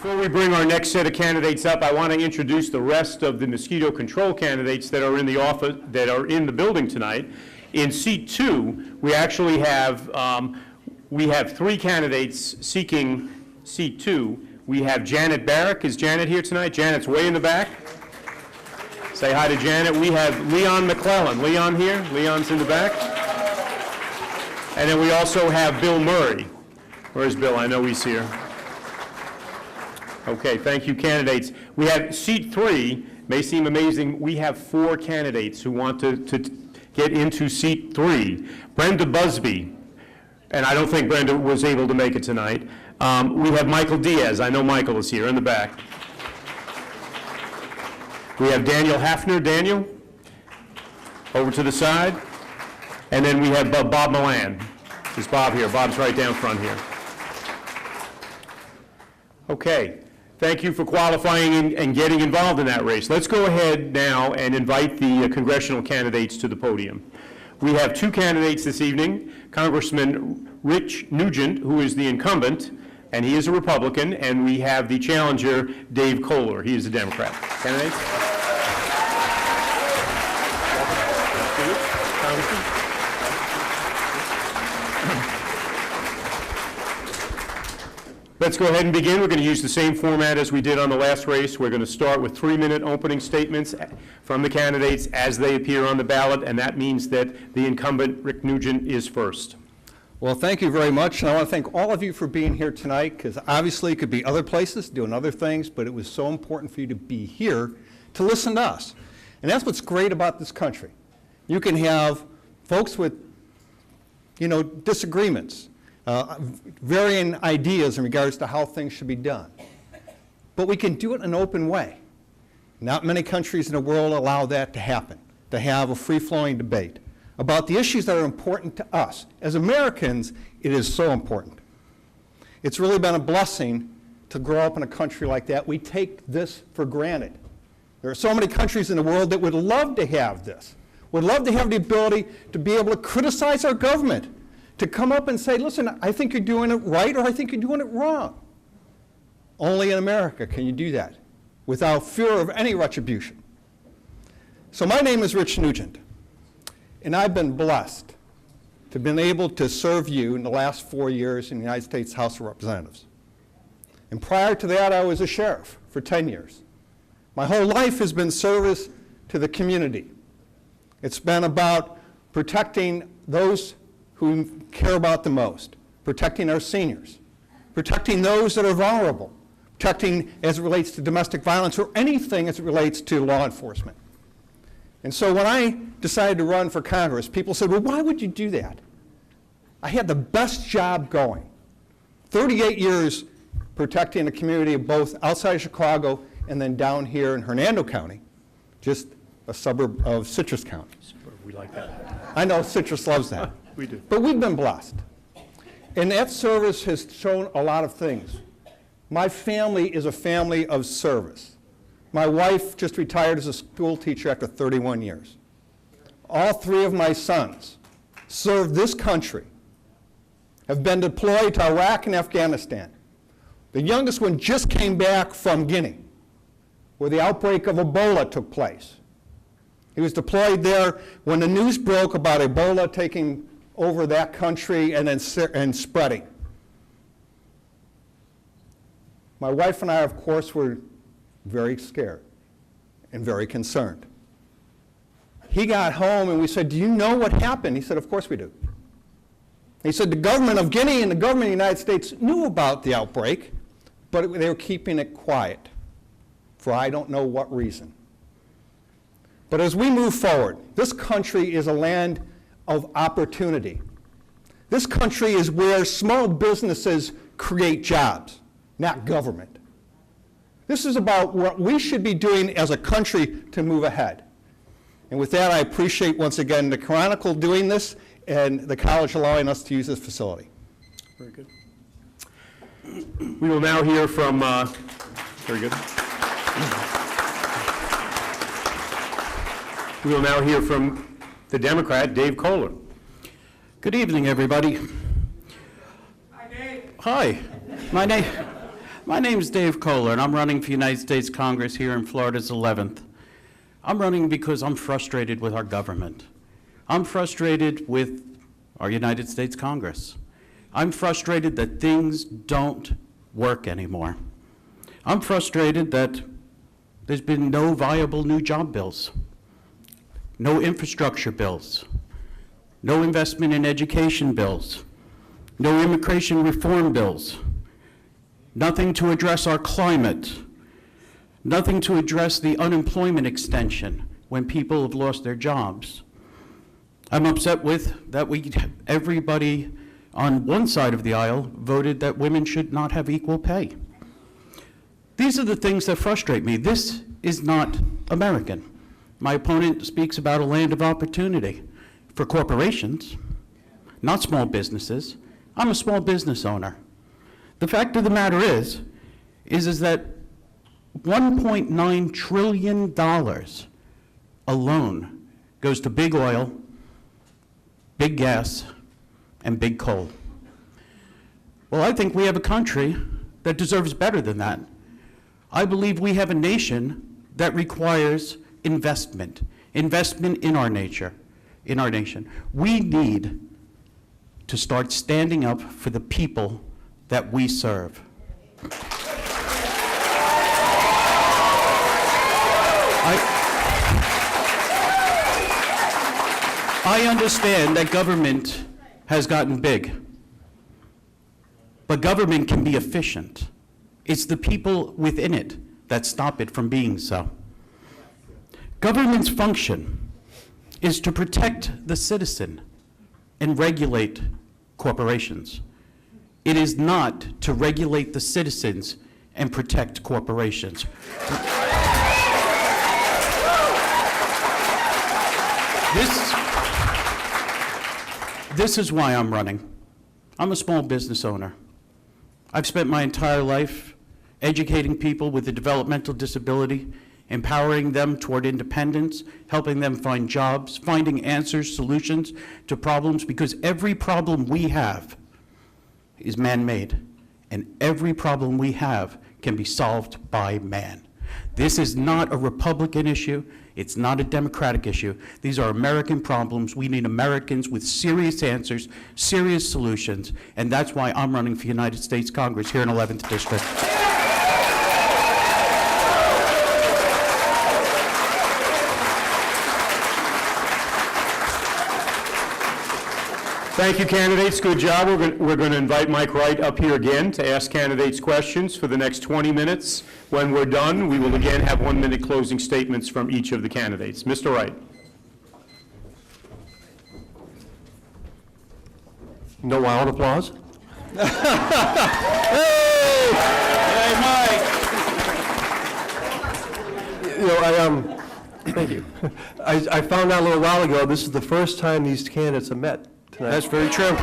Before we bring our next set of candidates up, I want to introduce the rest of the mosquito control candidates that are in the office, that are in the building tonight. In seat 2, we actually have 3 candidates seeking seat 2. We have Janet Barrick. Is Janet here tonight? Janet's way in the back. Say hi to Janet. We have Leon McClellan. Leon here? Leon's in the back. And then we also have Bill Murray. Where's Bill? I know he's here. Okay, thank you, candidates. We have seat 3. May seem amazing. We have 4 candidates who want to get into seat 3. Brenda Busby, and I don't think Brenda was able to make it tonight. We have Michael Diaz. I know Michael is here in the back. We have Daniel Hafner. Daniel, over to the side. And then we have Bob Milan. Is Bob here? Bob's right down front here. Okay. Thank you for qualifying and getting involved in that race. Let's go ahead now and invite the congressional candidates to the podium. We have 2 candidates this evening, Congressman Rich Nugent, who is the incumbent, and he is a Republican, and we have the challenger, Dave Kohler. He is a Democrat. Candidates? Let's go ahead and begin. We're going to use the same format as we did on the last race. We're going to start with 3-minute opening statements from the candidates as they appear on the ballot, and that means that the incumbent, Rick Nugent, is first. Well, thank you very much, and I want to thank all of you for being here tonight, because obviously it could be other places doing other things, but it was so important for you to be here to listen to us. And that's what's great about this country. You can have folks with, disagreements, varying ideas in regards to how things should be done. But we can do it in an open way. Not many countries in the world allow that to happen, to have a free-flowing debate about the issues that are important to us. As Americans, it is so important. It's really been a blessing to grow up in a country like that. We take this for granted. There are so many countries in the world that would love to have this, would love to have the ability to be able to criticize our government, to come up and say, listen, I think you're doing it right, or I think you're doing it wrong. Only in America can you do that without fear of any retribution. So my name is Rich Nugent, and I've been blessed to have been able to serve you in the last 4 years in the United States House of Representatives. And prior to that, I was a sheriff for 10 years. My whole life has been service to the community. It's been about protecting those who care about the most, protecting our seniors, protecting those that are vulnerable, protecting as it relates to domestic violence or anything as it relates to law enforcement. And so when I decided to run for Congress, people said, well, why would you do that? I had the best job going. 38 years protecting the community of both outside of Chicago and then down here in Hernando County, just a suburb of Citrus County. We like that. I know Citrus loves that. We do. But we've been blessed. And that service has shown a lot of things. My family is a family of service. My wife just retired as a school teacher after 31 years. All 3 of my sons served this country, have been deployed to Iraq and Afghanistan. The youngest one just came back from Guinea, where the outbreak of Ebola took place. He was deployed there when the news broke about Ebola taking over that country and then spreading. My wife and I, of course, were very scared and very concerned. He got home and we said, do you know what happened? He said, of course we do. He said, the government of Guinea and the government of the United States knew about the outbreak, but they were keeping it quiet for I don't know what reason. But as we move forward, this country is a land of opportunity. This country is where small businesses create jobs, not government. This is about what we should be doing as a country to move ahead. And with that, I appreciate once again the Chronicle doing this and the college allowing us to use this facility. Very good. We will now hear from, very good. We will now hear from the Democrat, Dave Kohler. Good evening, everybody. Hi, Dave. Hi. My name is Dave Kohler, and I'm running for United States Congress here in Florida's 11th. I'm running because I'm frustrated with our government. I'm frustrated with our United States Congress. I'm frustrated that things don't work anymore. I'm frustrated that there's been no viable new job bills, no infrastructure bills, no investment in education bills, no immigration reform bills, nothing to address our climate, nothing to address the unemployment extension when people have lost their jobs. I'm upset with that everybody on one side of the aisle voted that women should not have equal pay. These are the things that frustrate me. This is not American. My opponent speaks about a land of opportunity for corporations, not small businesses. I'm a small business owner. The fact of the matter is that $1.9 trillion alone goes to big oil, big gas, and big coal. Well, I think we have a country that deserves better than that. I believe we have a nation that requires investment in our nation. We need to start standing up for the people that we serve. I understand that government has gotten big, but government can be efficient. It's the people within it that stop it from being so. Government's function is to protect the citizen and regulate corporations. It is not to regulate the citizens and protect corporations. This is why I'm running. I'm a small business owner. I've spent my entire life educating people with a developmental disability, empowering them toward independence, helping them find jobs, finding answers, solutions to problems, because every problem we have is man-made, and every problem we have can be solved by man. This is not a Republican issue. It's not a Democratic issue. These are American problems. We need Americans with serious answers, serious solutions, and that's why I'm running for United States Congress here in 11th District. Thank you, candidates. Good job. We're going to invite Mike Wright up here again to ask candidates questions for the next 20 minutes. When we're done, we will again have 1-minute closing statements from each of the candidates. Mr. Wright. No wild applause? Hey, Mike! You know, thank you. I found out a little while ago, this is the first time these candidates have met tonight. That's very true.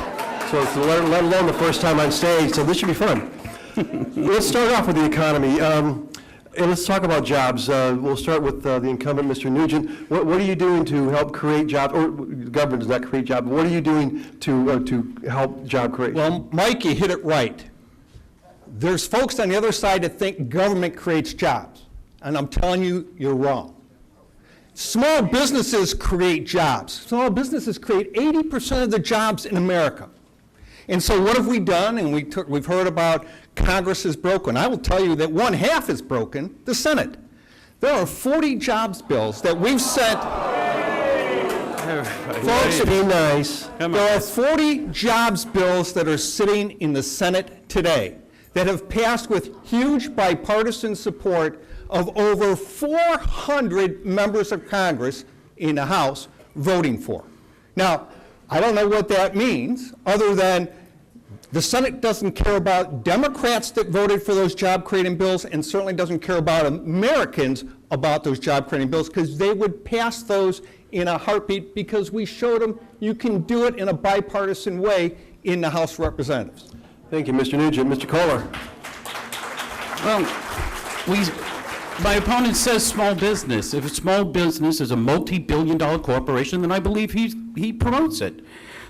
So it's let alone the first time on stage, so this should be fun. Let's start off with the economy. And let's talk about jobs. We'll start with the incumbent, Mr. Nugent. What are you doing to help create jobs, or the government does not create jobs, but what are you doing to help job creation? Well, Mike, you hit it right. There's folks on the other side that think government creates jobs, and I'm telling you, you're wrong. Small businesses create jobs. Small businesses create 80% of the jobs in America. And so what have we done? And we've heard about Congress is broken. I will tell you that one half is broken, the Senate. There are 40 jobs bills that we've sent. Folks, be nice. there are 40 jobs bills that are sitting in the Senate today that have passed with huge bipartisan support of over 400 members of Congress in the House voting for. Now, I don't know what that means, other than the Senate doesn't care about Democrats that voted for those job-creating bills, and certainly doesn't care about Americans about those job-creating bills, because they would pass those in a heartbeat, because we showed them you can do it in a bipartisan way in the House of Representatives. Thank you, Mr. Nugent. Mr. Kohler. Well, my opponent says small business. If a small business is a multi-billion-dollar corporation, then I believe he promotes it.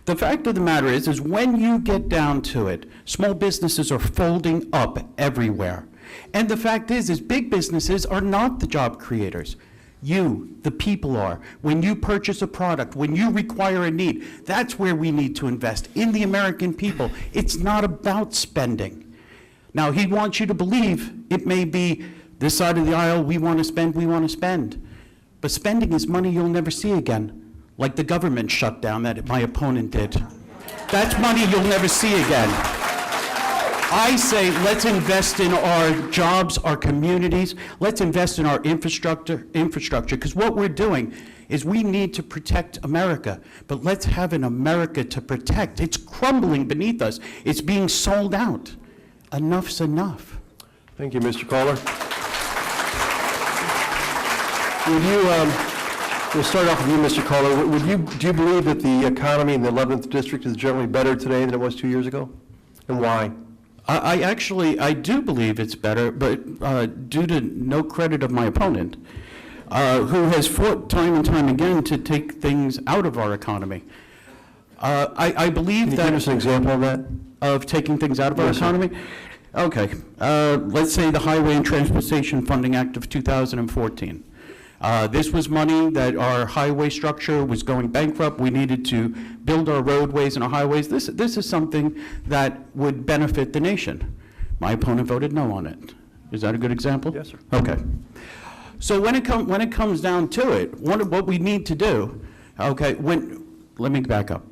The fact of the matter is when you get down to it, small businesses are folding up everywhere. And the fact is big businesses are not the job creators. You, the people, are. When you purchase a product, when you require a need, that's where we need to invest, in the American people. It's not about spending. Now, he wants you to believe it may be this side of the aisle, we want to spend. But spending is money you'll never see again, like the government shutdown that my opponent did. That's money you'll never see again. I say let's invest in our jobs, our communities. Let's invest in our infrastructure, because what we're doing is we need to protect America, but let's have an America to protect. It's crumbling beneath us. It's being sold out. Enough's enough. Thank you, Mr. Kohler. Would you, we'll start off with you, Mr. Kohler. Do you believe that the economy in the 11th District is generally better today than it was 2 years ago? And why? I do believe it's better, but due to no credit of my opponent, who has fought time and time again to take things out of our economy. I believe Can you that... give us an example of that? Of taking things out of our Yes, sir. economy? Okay. Let's say the Highway and Transportation Funding Act of 2014. This was money that our highway structure was going bankrupt. We needed to build our roadways and our highways. This is something that would benefit the nation. My opponent voted no on it. Is that a good example? Yes, sir. Okay. So when it comes down to it, what we need to do, okay, let me back up.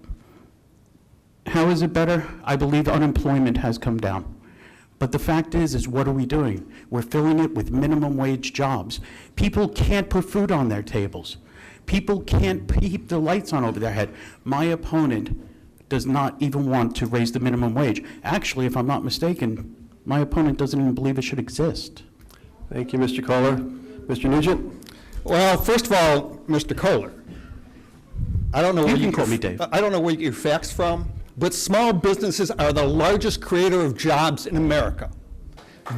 How is it better? I believe unemployment has come down. But the fact is what are we doing? We're filling it with minimum wage jobs. People can't put food on their tables. People can't keep the lights on over their head. My opponent does not even want to raise the minimum wage. Actually, if I'm not mistaken, my opponent doesn't even believe it should exist. Thank you, Mr. Kohler. Mr. Nugent? Well, first of all, Mr. Kohler, I don't know where You can call me Dave. I don't know where you get your facts from, but small businesses are the largest creator of jobs in America.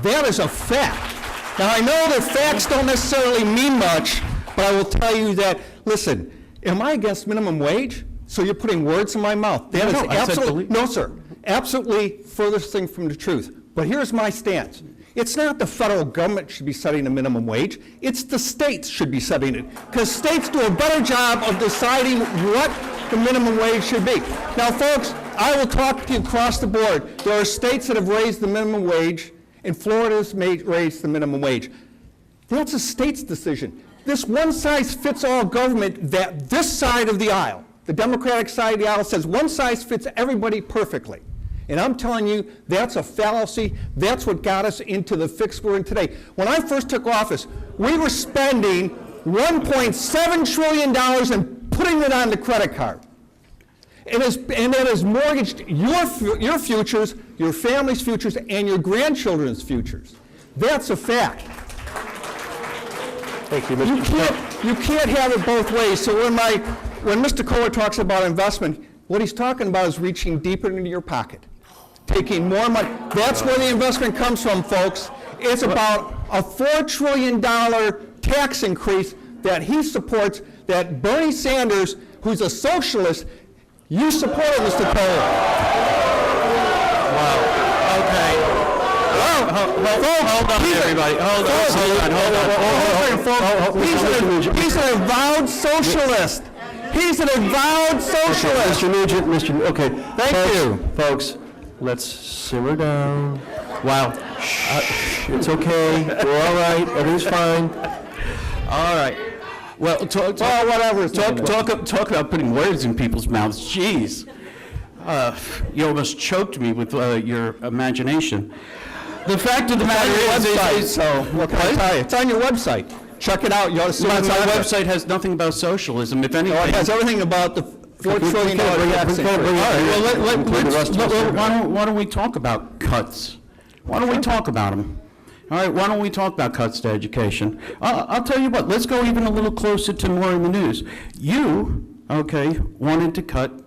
That is a fact. Now, I know that facts don't necessarily mean much, but I will tell you that, listen, am I against minimum wage? So you're putting words in my mouth. That is No, I said absolutely, believe. no, sir, absolutely furthest thing from the truth. But here's my stance. It's not the federal government should be setting the minimum wage. It's the states should be setting it, because states do a better job of deciding what the minimum wage should be. Now, folks, I will talk to you across the board. There are states that have raised the minimum wage, and Florida's raised the minimum wage. That's a state's decision. This one-size-fits-all government that this side of the aisle, the Democratic side of the aisle, says one size fits everybody perfectly. And I'm telling you, that's a fallacy. That's what got us into the fix we're in today. When I first took office, we were spending $1.7 trillion and putting it on the credit card. And that has mortgaged your futures, your family's futures, and your grandchildren's futures. That's a fact. Thank you, Mr. You can't have it both ways. So when Mr. Kohler talks about investment, what he's talking about is reaching deeper into your pocket, taking more money. That's where the investment comes from, folks. It's about a $4 trillion tax increase that he supports, that Bernie Sanders, who's a socialist, you supported, Mr. Kohler. Wow. Okay. Hold on, everybody. Hold on. He's an avowed socialist. He's an avowed socialist. Mr. Nugent, okay. Thank you. Folks, let's simmer down. Wow. It's okay. We're all right. Everything's fine. All right. Well, whatever. Talk about putting words in people's mouths. Jeez. You almost choked me with your imagination. The fact of the matter is, what can I tell you? It's on your website. Check it out. You ought to see my what's on there. website has nothing about socialism. If anything, It has everything about the $4 trillion tax increase. Why don't we talk about cuts? Why don't we talk about them? All right, why don't we talk about cuts to education? I'll tell you what, let's go even a little closer to more in the news. You, okay, wanted to cut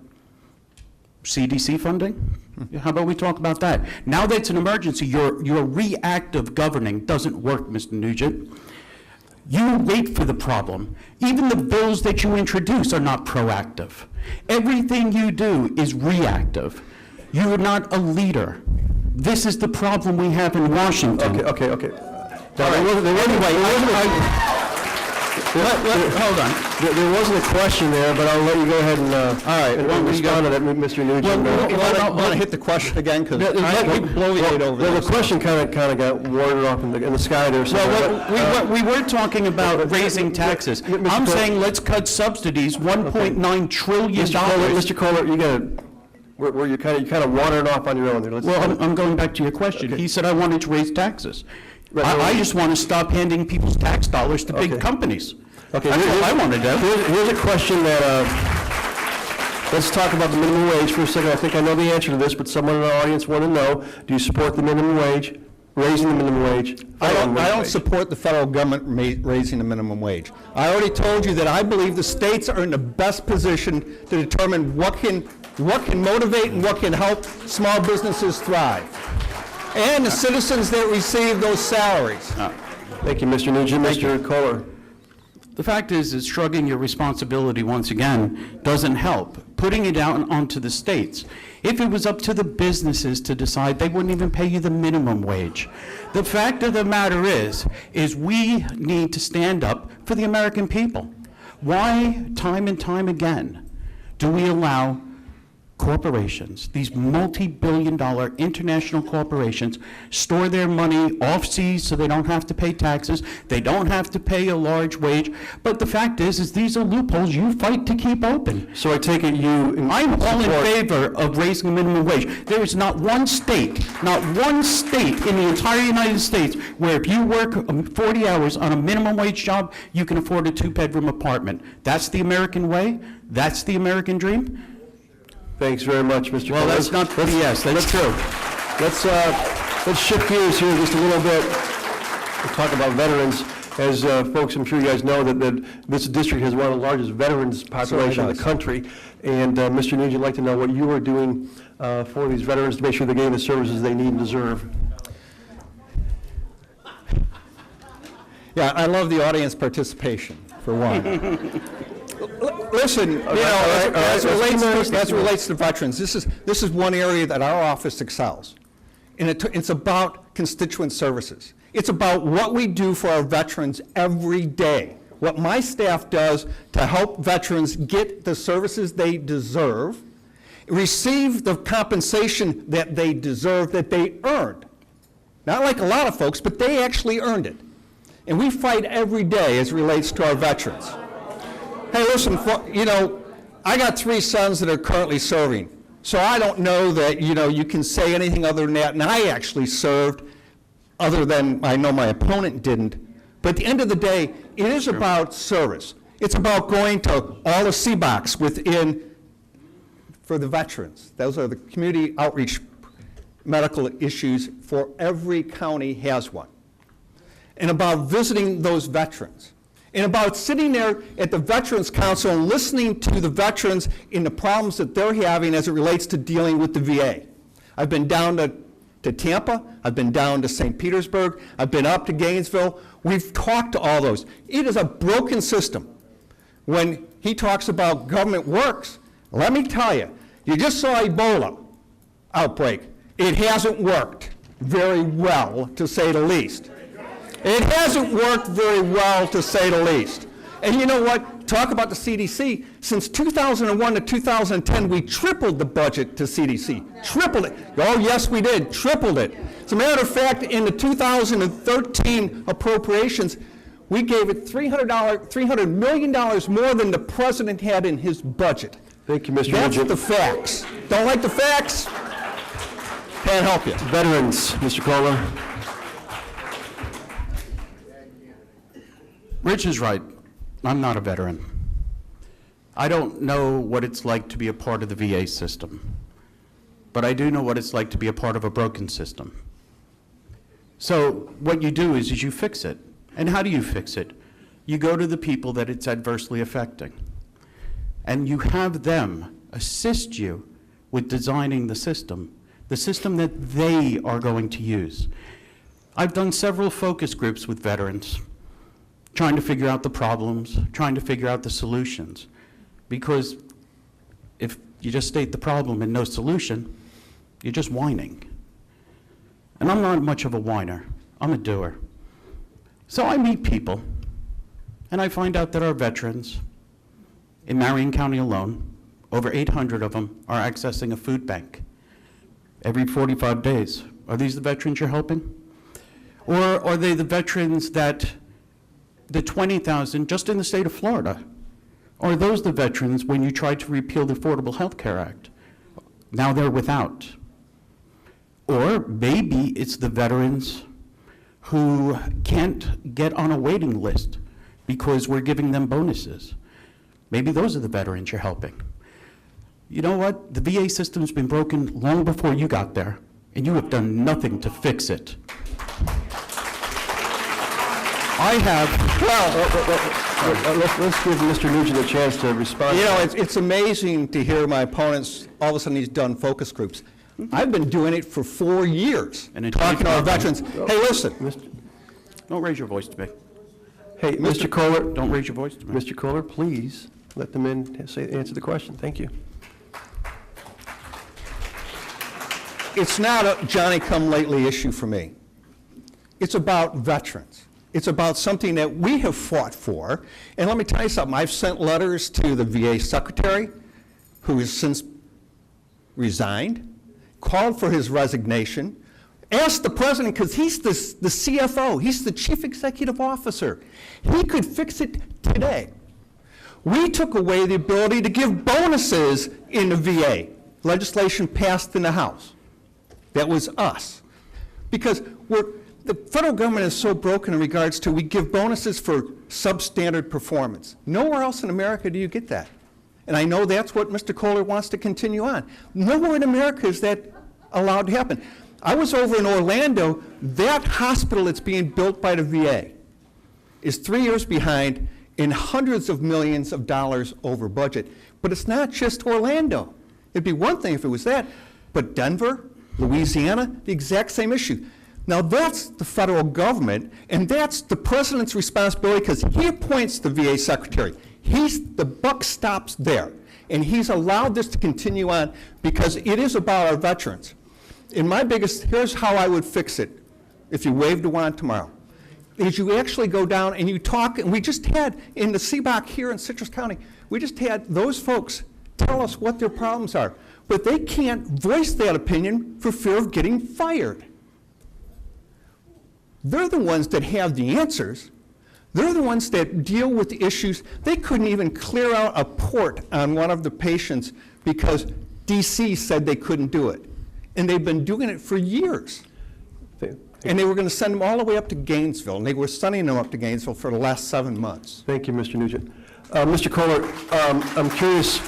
CDC funding? How about we talk about that? Now that it's an emergency, your reactive governing doesn't work, Mr. Nugent. You wait for the problem. Even the bills that you introduce are not proactive. Everything you do is reactive. You're not a leader. This is the problem we have in Washington. Okay. Hold on. There wasn't a question there, but I'll let you go ahead and, and respond to that, Mr. Nugent. You want to hit the question again, because I bloviate over Well, this. the question kind of got warded off in the sky there. So, We were talking about raising taxes. I'm saying let's cut subsidies, $1.9 trillion. Mr. Kohler, you got to, where you kind of wandered off on your own there. Well, I'm going back to your question. He said I wanted to raise taxes. I just want to stop handing people's tax dollars to big companies. Okay, That's all I want to do. Here's a question that, let's talk about the minimum wage for a second. I think I know the answer to this, but someone in our audience want to know, do you support the minimum wage, raising the minimum wage? I don't support the federal government raising the minimum wage. I already told you that I believe the states are in the best position to determine what can motivate and what can help small businesses thrive, and the citizens that receive those salaries. Thank you, Mr. Nugent. Mr. Kohler. The fact is shrugging your responsibility once again doesn't help. Putting it out onto the states. If it was up to the businesses to decide, they wouldn't even pay you the minimum wage. The fact of the matter is we need to stand up for the American people. Why, time and time again, do we allow corporations, these multi-billion-dollar international corporations, store their money off-seas so they don't have to pay taxes, they don't have to pay a large wage, but the fact is these are loopholes you fight to keep open. So I take it I'm all in favor of raising the minimum wage. There is not one state in the entire United States where if you work 40 hours on a minimum wage job, you can afford a 2-bedroom apartment. That's the American way? That's the American dream? Thanks very much, Mr. Well, Kohler. that's not BS, that's true. Let's shift gears here just a little bit. We'll talk about veterans. As folks, I'm sure you guys know that this district has one of the largest veterans population in the country. And Mr. Nugent, I'd like to know what you are doing for these veterans to make sure they're getting the services they need and deserve. Yeah, I love the audience participation, for one. Listen, as it relates to veterans, this is one area that our office excels. And it's about constituent services. It's about what we do for our veterans every day. What my staff does to help veterans get the services they deserve, receive the compensation that they deserve, that they earned. Not like a lot of folks, but they actually earned it. And we fight every day as it relates to our veterans. Hey, listen, I got 3 sons that are currently serving, so I don't know that, you can say anything other than that, and I actually served, other than I know my opponent didn't. But at the end of the day, it is about service. It's about going to all the CBOCs for the veterans. Those are the community outreach medical issues for every county has one. And about visiting those veterans. And about sitting there at the Veterans Council and listening to the veterans in the problems that they're having as it relates to dealing with the VA. I've been down to Tampa, I've been down to St. Petersburg, I've been up to Gainesville. We've talked to all those. It is a broken system. When he talks about government works, let me tell you, you just saw Ebola outbreak. It hasn't worked very well, to say the least. It hasn't worked very well, to say the least. And you know what? Talk about the CDC. Since 2001 to 2010, we tripled the budget to CDC. Tripled it. Oh, yes, we did. Tripled it. As a matter of fact, in the 2013 appropriations, we gave it $300 million more than the president had in his budget. Thank you, Mr. That's Nugent. the facts. Don't like the facts? Can't help you. Veterans, Mr. Kohler. Rich is right. I'm not a veteran. I don't know what it's like to be a part of the VA system, but I do know what it's like to be a part of a broken system. So what you do is you fix it. And how do you fix it? You go to the people that it's adversely affecting, and you have them assist you with designing the system that they are going to use. I've done several focus groups with veterans. trying to figure out the problems, trying to figure out the solutions. Because if you just state the problem and no solution, you're just whining. And I'm not much of a whiner, I'm a doer. So I meet people, and I find out that our veterans in Marion County alone, over 800 of them are accessing a food bank every 45 days. Are these the veterans you're helping? Or are they the veterans that, the 20,000 just in the state of Florida? Are those the veterans when you tried to repeal the Affordable Health Care Act? Now they're without. Or maybe it's the veterans who can't get on a waiting list because we're giving them bonuses. Maybe those are the veterans you're helping. You know what? The VA system's been broken long before you got there, and you have done nothing to fix it. I have, Let's give Mr. Nugent a chance to respond. You know, it's amazing to hear my opponents, all of a sudden he's done focus groups. I've been doing it for 4 years, And it's talking to our really veterans. Hey, listen, don't raise your voice to me. Hey, Mr. Kohler, Don't raise your voice to me. Mr. Kohler, please let the men answer the question. Thank you. it's not a Johnny-come-lately issue for me. It's about veterans. It's about something that we have fought for. And let me tell you something. I've sent letters to the VA secretary, who has since resigned, called for his resignation, asked the president, because he's the CFO, he's the chief executive officer. He could fix it today. We took away the ability to give bonuses in the VA. Legislation passed in the House. That was us. Because the federal government is so broken in regards to we give bonuses for substandard performance. Nowhere else in America do you get that. And I know that's what Mr. Kohler wants to continue on. Nowhere in America is that allowed to happen. I was over in Orlando. That hospital that's being built by the VA is 3 years behind in hundreds of millions of dollars over budget. But it's not just Orlando. It'd be one thing if it was that, but Denver, Louisiana, the exact same issue. Now that's the federal government, and that's the president's responsibility because he appoints the VA secretary. The buck stops there, and he's allowed this to continue on because it is about our veterans. And here's how I would fix it if you waved a wand tomorrow, is you actually go down and you talk, and we just had in the CBOC here in Citrus County, we just had those folks tell us what their problems are, but they can't voice that opinion for fear of getting fired. They're the ones that have the answers. They're the ones that deal with the issues. They couldn't even clear out a port on one of the patients because DC said they couldn't do it. And they've been doing it for years. And they were going to send them all the way up to Gainesville, and they were sending them up to Gainesville for the last 7 months. Thank you, Mr. Nugent. Mr. Kohler, I'm curious,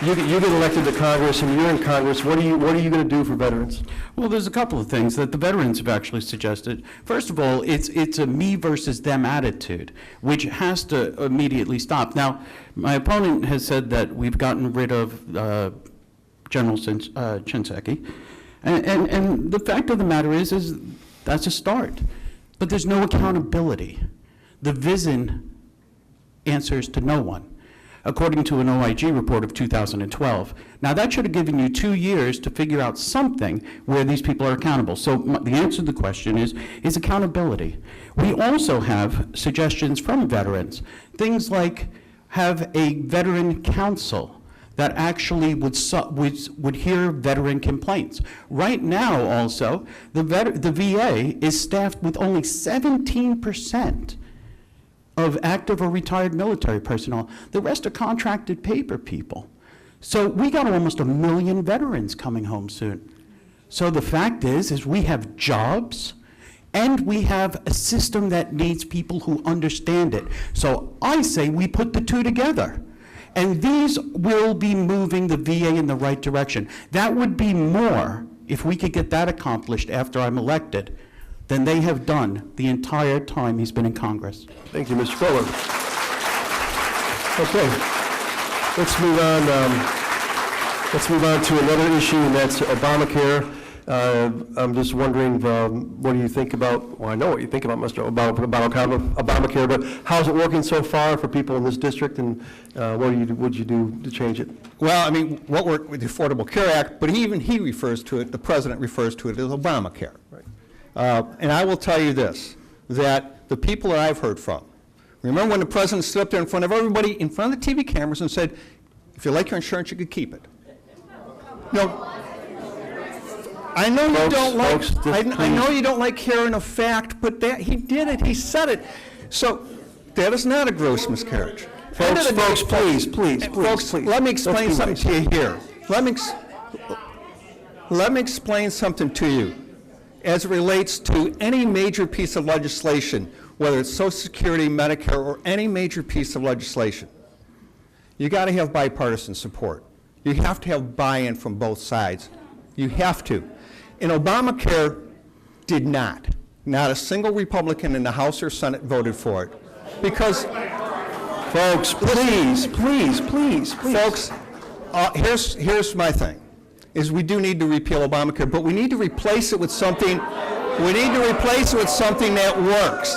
you get elected to Congress, and you're in Congress. What are you going to do for veterans? Well, there's a couple of things that the veterans have actually suggested. First of all, it's a me versus them attitude, which has to immediately stop. Now, my opponent has said that we've gotten rid of General Shinseki, and the fact of the matter is that's a start. But there's no accountability. The VISN answers to no one, according to an OIG report of 2012. Now, that should have given you 2 years to figure out something where these people are accountable. So the answer to the question is accountability. We also have suggestions from veterans, things like have a veteran council that actually would hear veteran complaints. Right now, also, the VA is staffed with only 17% of active or retired military personnel. The rest are contracted paper people. So we got almost 1 million veterans coming home soon. So the fact is we have jobs, and we have a system that needs people who understand it. So I say we put the two together. And these will be moving the VA in the right direction. That would be more, if we could get that accomplished after I'm elected, than they have done the entire time he's been in Congress. Thank you, Mr. Kohler. Okay, let's move on. Let's move on to another issue, and that's Obamacare. I'm just wondering, what do you think about, well, I know what you think about Obamacare, but how's it working so far for people in this district, and would you do to change it? Well, I mean, what worked with the Affordable Care Act, but even he refers to it, the president refers to it as Obamacare. Right. And I will tell you this, that the people that I've heard from, remember when the president stood up there in front of everybody, in front of the TV cameras and said, if you like your insurance, you could keep it. No. I know you don't like, I know you don't like hearing a fact, but that, he did it, he said it. So that is not a gross miscarriage. Folks, please, Folks, let me explain something to you here. Let me explain something to you as it relates to any major piece of legislation, whether it's Social Security, Medicare, or any major piece of legislation. You got to have bipartisan support. You have to have buy-in from both sides. You have to. And Obamacare did not. Not a single Republican in the House or Senate voted for it. Because, folks, please. folks, here's my thing, is we do need to repeal Obamacare, but we need to replace it with something, that works.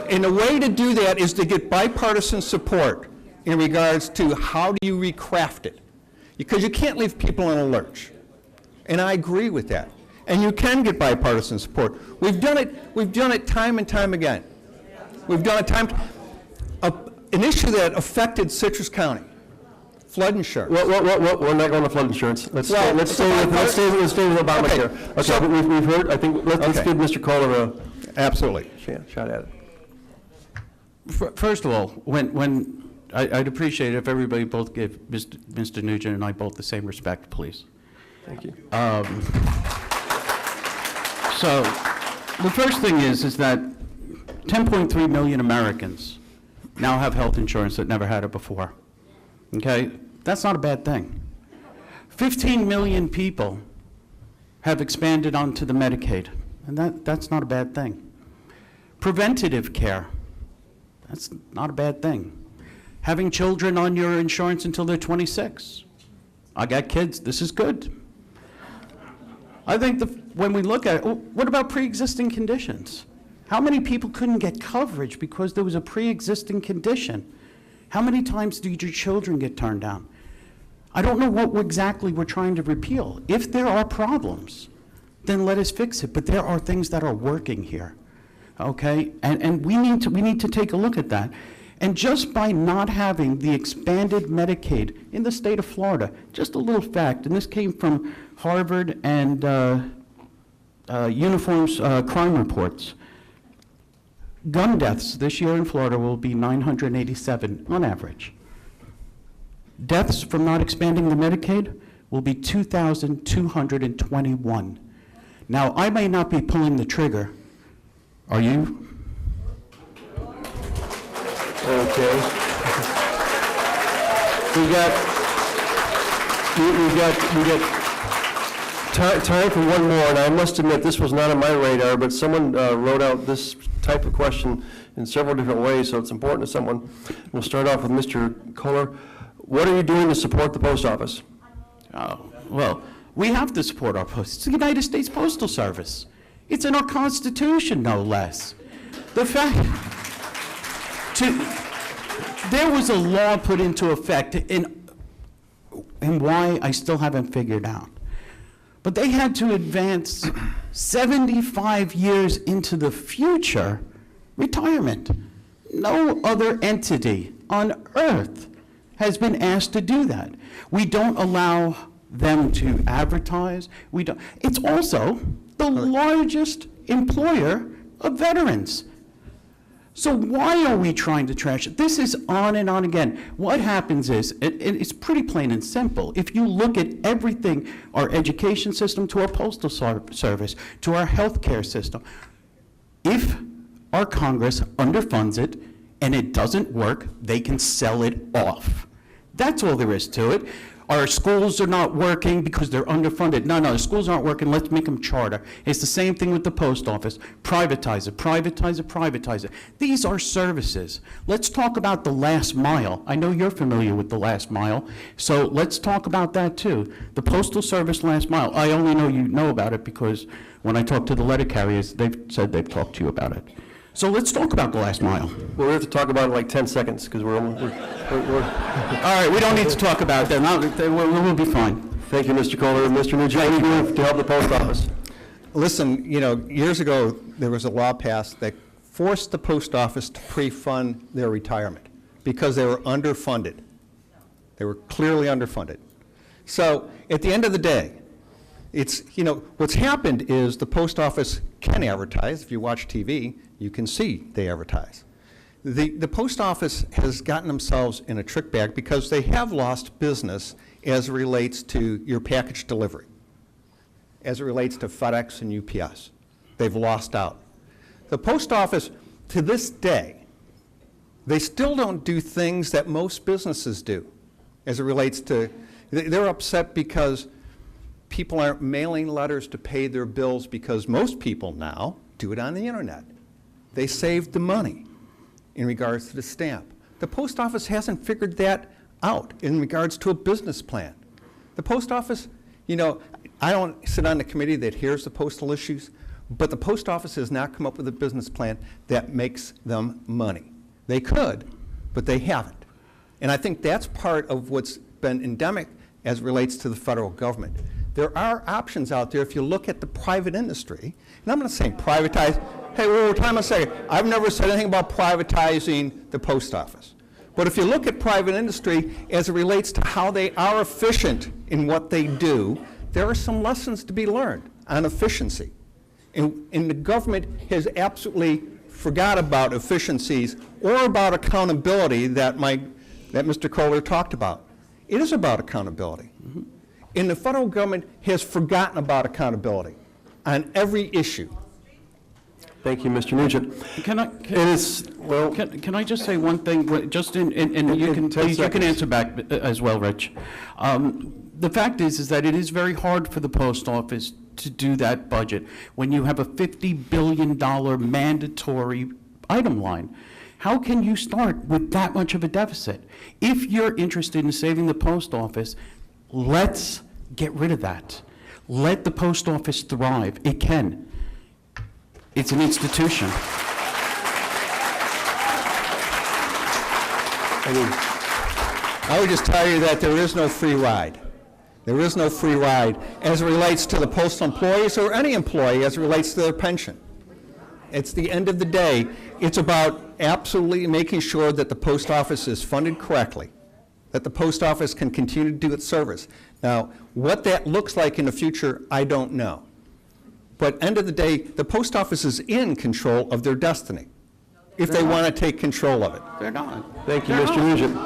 And the way to do that is to get bipartisan support in regards to how do you recraft it. Because you can't leave people in a lurch. And I agree with that. And you can get bipartisan support. We've done it time and time again. We've done it an issue that affected Citrus County, flood insurance. We're not going to flood insurance. Let's stay with Obamacare. Okay, so, but we've heard, I think, let's give Mr. Kohler absolutely. a shot at it. First of all, when I'd appreciate it if everybody both give Mr. Nugent and I both the same respect, please. Thank you. So the first thing is that 10.3 million Americans now have health insurance that never had it before. Okay? That's not a bad thing. 15 million people have expanded onto the Medicaid, and that's not a bad thing. Preventative care, that's not a bad thing. Having children on your insurance until they're 26. I got kids, this is good. I think when we look at it, what about pre-existing conditions? How many people couldn't get coverage because there was a pre-existing condition? How many times do your children get turned down? I don't know what exactly we're trying to repeal. If there are problems, then let us fix it. But there are things that are working here, okay? And we need to take a look at that. And just by not having the expanded Medicaid in the state of Florida, just a little fact, and this came from Harvard and Uniforms crime reports. Gun deaths this year in Florida will be 987 on average. Deaths from not expanding the Medicaid will be 2,221. Now, I may not be pulling the trigger. Are you? Okay. We got time for one more, and I must admit, this was not on my radar, but someone wrote out this type of question in several different ways, so it's important to someone. We'll start off with Mr. Kohler. What are you doing to support the post office? Oh, well, we have to support our post. It's the United States Postal Service. It's in our Constitution, no less. The fact, there was a law put into effect, and why I still haven't figured out. But they had to advance 75 years into the future retirement. No other entity on earth has been asked to do that. We don't allow them to advertise. We don't. It's also the largest employer of veterans. So why are we trying to trash it? This is on and on again. What happens is, it's pretty plain and simple. If you look at everything, our education system to our postal service, to our healthcare system, if our Congress underfunds it and it doesn't work, they can sell it off. That's all there is to it. Our schools are not working because they're underfunded. No, the schools aren't working, let's make them charter. It's the same thing with the post office. Privatize it, privatize it, privatize it. These are services. Let's talk about the last mile. I know you're familiar with the last mile, so let's talk about that too. The Postal Service last mile. I only know you know about it because when I talk to the letter carriers, they've said they've talked to you about it. So let's talk about the last mile. Well, we have to talk about it in like 10 seconds, because we're All right, we don't need to talk about it then. We'll be fine. Thank you, Mr. Kohler. Mr. Nugent, what do you do to help the post office? Listen, years ago, there was a law passed that forced the post office to pre-fund their retirement because they were underfunded. They were clearly underfunded. So at the end of the day, it's, what's happened is the post office can advertise. If you watch TV, you can see they advertise. The post office has gotten themselves in a trick bag because they have lost business as it relates to your package delivery, as it relates to FedEx and UPS. They've lost out. The post office, to this day, they still don't do things that most businesses do as it relates to, they're upset because people aren't mailing letters to pay their bills because most people now do it on the internet. They saved the money in regards to the stamp. The post office hasn't figured that out in regards to a business plan. The post office, I don't sit on the committee that hears the postal issues, but the post office has not come up with a business plan that makes them money. They could, but they haven't. And I think that's part of what's been endemic as it relates to the federal government. There are options out there if you look at the private industry, and I'm not saying privatize. Hey, time a second. I've never said anything about privatizing the post office. But if you look at private industry as it relates to how they are efficient in what they do, there are some lessons to be learned on efficiency. And the government has absolutely forgot about efficiencies or about accountability that Mr. Kohler talked about. It is about accountability. Mm-hmm. And the federal government has forgotten about accountability on every issue. Thank you, Mr. Nugent. Can I just say one thing? Just and you can please, you can answer back as well, Rich. The fact is that it is very hard for the post office to do that budget when you have a $50 billion mandatory item line. How can you start with that much of a deficit? If you're interested in saving the post office, let's get rid of that. Let the post office thrive. It can. It's an institution. I would just tell you that there is no free ride. There is no free ride as it relates to the postal employees or any employee as it relates to their pension. It's the end of the day. It's about absolutely making sure that the post office is funded correctly, that the post office can continue to do its service. Now, what that looks like in the future, I don't know. But end of the day, the post office is in control of their destiny if they want to take control of it. They're not. Thank you, Mr. Nugent.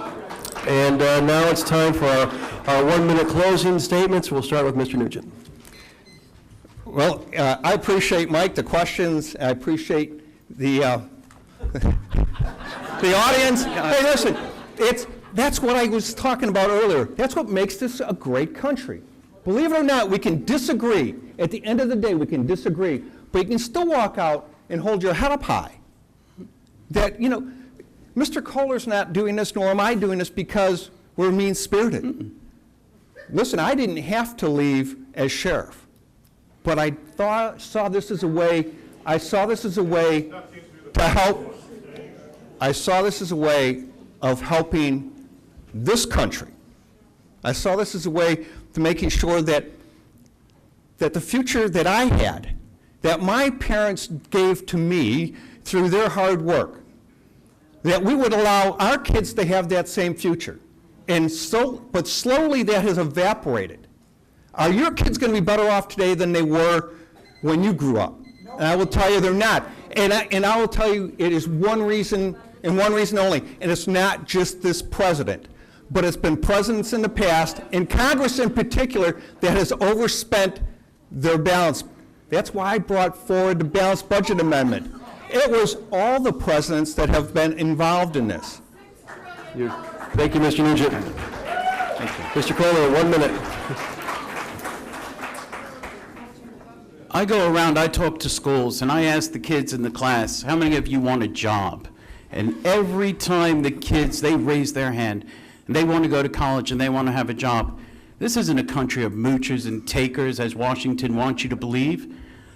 And now it's time for our 1-minute closing statements. We'll start with Mr. Nugent. Well, I appreciate, Mike, the questions. I appreciate the audience. Hey, listen, that's what I was talking about earlier. That's what makes this a great country. Believe it or not, we can disagree. At the end of the day, we can disagree, but you can still walk out and hold your head up high. That, Mr. Kohler's not doing this, nor am I doing this because we're mean-spirited. Mm-mm. Listen, I didn't have to leave as sheriff, but I saw this as a way to help. I saw this as a way of helping this country. I saw this as a way to making sure that the future that I had, that my parents gave to me through their hard work, that we would allow our kids to have that same future. But slowly that has evaporated. Are your kids going to be better off today than they were when you grew up? And I will tell you they're not. And I will tell you it is one reason, and one reason only, and it's not just this president, but it's been presidents in the past, and Congress in particular, that has overspent their balance. That's why I brought forward the balanced budget amendment. It was all the presidents that have been involved in this. Thank you, Mr. Nugent. Mr. Kohler, 1 minute. I go around, I talk to schools, and I ask the kids in the class, how many of you want a job? And every time the kids, they raise their hand, and they want to go to college and they want to have a job. This isn't a country of moochers and takers, as Washington wants you to believe.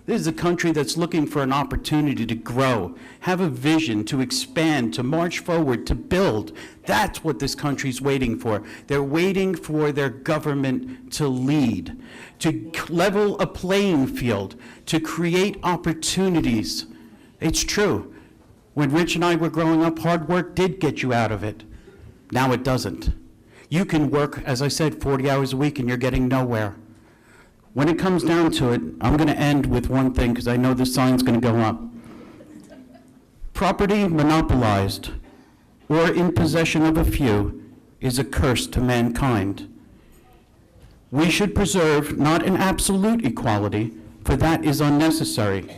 This is a country that's looking for an opportunity to grow, have a vision, to expand, to march forward, to build. That's what this country's waiting for. They're waiting for their government to lead, to level a playing field, to create opportunities. It's true. When Rich and I were growing up, hard work did get you out of it. Now it doesn't. You can work, as I said, 40 hours a week and you're getting nowhere. When it comes down to it, I'm going to end with one thing because I know the sign's going to go up. Property monopolized or in possession of a few is a curse to mankind. We should preserve not an absolute equality, for that is unnecessary,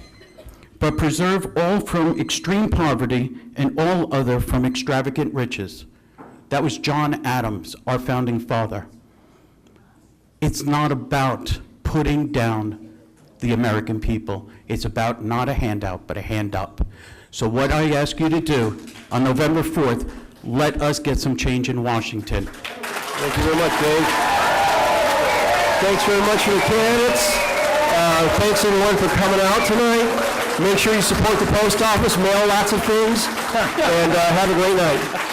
but preserve all from extreme poverty and all other from extravagant riches. That was John Adams, our founding father. It's not about putting down the American people. It's about not a handout, but a hand up. So what I ask you to do on November 4th, let us get some change in Washington. Thank you very much, Dave. Thanks very much for the candidates. Thanks everyone for coming out tonight. Make sure you support the post office, mail lots of things, and have a great night.